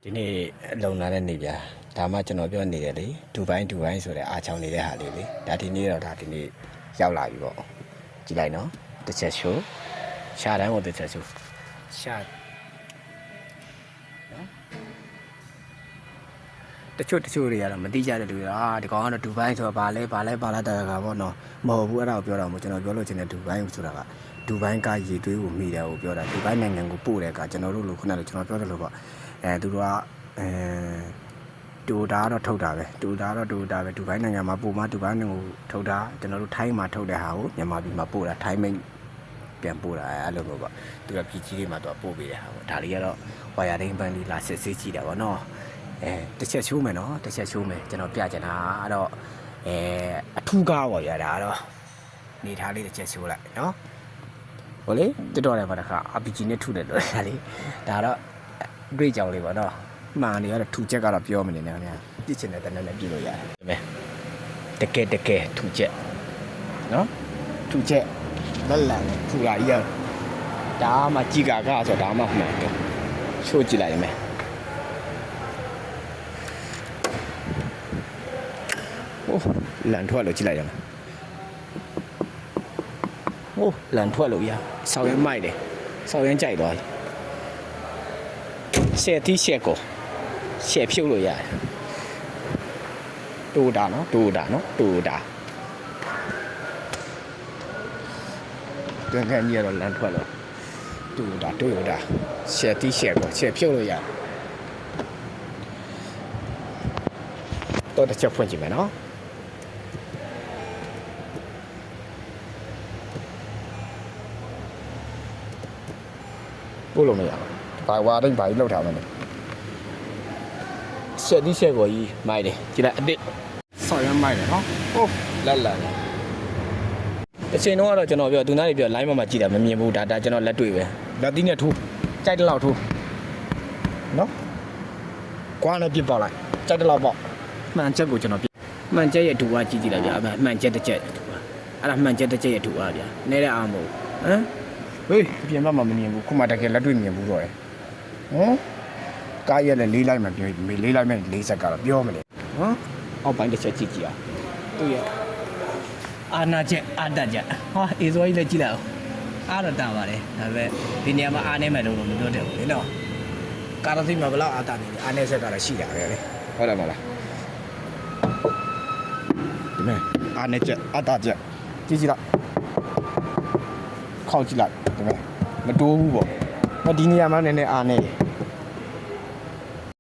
ဒီနေ့လုံလာတဲ့နေပြဒါမှကျွန်တော်ပြောနေတယ်လေဒူဘိုင်းဆိုတဲ့အားချောင်းနေတဲ့ဟာလေးလေဒါဒီနေ့တော့ဒါဒီနေ့ရောက်လာပြီပေါ့ကြည့်လိုက်နော်တစ်ချက်ရှိုးရှာတန်းကိုတစ်ချက်ရှိုးရှာနော်တချို့တွေကတော့မတိကြတဲ့လူတွေဒီကောင်ကတော့ဒူဘိုင်းဆိုတာဘာလဲပါလာတာကပေါ့နော်မဟုတ်ဘူးအဲ့ဒါကိုပြောတာမဟုတ်ကျွန်တော်ပြောလို့ချင်တဲ့ဒူဘိုင်းဆိုတာကဒူဘိုင်းကရေသွေးကိုမိတယ်ကိုပြောတာဒူဘိုင်းနိုင်ငံကိုပို့တဲ့ကကျွန်တော်တို့လိုခုနကကျွန်တော်ပြောတယ်လို့ပေါ့သူတို့ကတူတာတော့ထုတ်တာပဲဒူဘိုင်းနိုင်ငံမှာပို့မှဒူဘိုင်းနိုင်ငံကိုထုတ်တာကျွန်တော်တို့ထိုင်းမှာထုတ်တဲ့ဟာကိုမြန်မာပြည်မှာပို့တာထိုင်းမိတ်ပြန်ပို့တာအဲ့လိုမျိုးပေါ့သူကပြည်ကြီးတွေမှာတော့ပို့ပေးတဲ့ဟာပေါ့ဒါလေးကတော့ဝါယာဒိန်းပန်းလေးလာစစ်ဆေးကြည့်တာပေါ့နော်တစ်ချက်ချိုးမယ်နော်တစ်ချက်ချိုးမယ်ကျွန်တော်ပြချင်တာကတော့အထူးကားပေါ့ရတာတော့နေထားလေးတစ်ချက်ချိုးလိုက်နော်ဟိုလေတက်တော့တယ်ပါတခါ RPG နဲ့ထုတယ်လို့ဒါလေးဒါတော့တွေ့ကြောင်လေးပေါ့နော်မှန်နေရတော့ထူချက်ကတော့ပြောမနေနဲ့ခင်ဗျာပြစ်ချင်တဲ့တနက်နဲ့ပြလို့ရတယ်ဒါပေမဲ့တကယ်ထူချက်နော်ထူချက်လက်လန်ထူလာရဒါမှကြည်ကာကဆိုဒါမှမှန်တယ်ချိုးကြည့်လိုက်မယ်โอ้လန်ထွက်လို့ကြည့်လိုက်ရမယ်โอ้လန်ထွက်လို့ရဆောက်ရမ်းမိုက်တယ်ဆောက်ရမ်းကြိုက်သွားရှယ်တီးရှယ်ကိုရှယ်ဖြုတ်လို့ရတယ်တိုးတာနော်တွန်းကန်ကြီးကတော့လန်ထွက်လို့တိုးတာရှယ်တီးရှယ်ကိုရှယ်ဖြုတ်လို့ရတယ်တော့တစ်ချက်ဖွင့်ကြည့်မယ်နော်ပို့လို့မရဘူးဘာဝါတိုင်းဘာကြီးလောက်ထားမလဲဆက်ဒီဆက်ကိုကြီးမိုက်တယ်ကြည့်လိုက်အစ်ဆော်ရမ်းမိုက်တယ်နော်ဟုတ်လက်တစ်ချိန်တော့ကတော့ကျွန်တော်ပြောသူသားတွေပြော line မှာကြည့်တာမမြင်ဘူးဒါကျွန်တော်လက်တွေ့ပဲလက်သီးနဲ့ထိုးကြိုက်တဲ့လောက်ထိုးနော်ကွာနဲ့ပြစ်ပေါက်လိုက်ကြိုက်တဲ့လောက်ပေါက်မှန်ချက်ကိုကျွန်တော်ပြမှန်ချက်ရဲ့ဒူဝါကြည့်ကြည့်လိုက်ဗျာမှန်ချက်တစ်ချက်ဒူဝါအဲ့ဒါမှန်ချက်တစ်ချက်ရဲ့ဒူဝါဗျာနဲတဲ့အားမဟုတ်ဟမ်ဟေးပြင်မမမြင်ဘူးခုမှတကယ်လက်တွေ့မြင်ဘူးတော့ရယ်ကားရက်လည်းလေးလိုက်မှပြောမေးလေးလိုက်မှ၄ဆက်ကတော့ပြောမလဲအောက်ပိုင်းတစ်ချက်ကြည့်ကြည့်အောင်သူ့ရဲ့အာနာချက်အာတချက်ဟာအေးစောကြီးလည်းကြည့်လိုက်အောင်အားတော့တာပါတယ်ဒါပေမဲ့ဒီနေရာမှာအားနေမယ်လို့မပြောတတ်ဘူးလေနော်ကာရသိမှာဘယ်လောက်အာတာနေလဲအားနေဆက်ကတော့ရှိတာပဲလေဟုတ်တယ်မလားဒီမဲ့အားနေချက်အာတာချက်ကြည့်လိုက်ခောက်ကြည့်လိုက်ဒီမဲ့မတိုးဘူးပေါ့ဒီနေရာမှာနည်းနည်းအားနေတယ်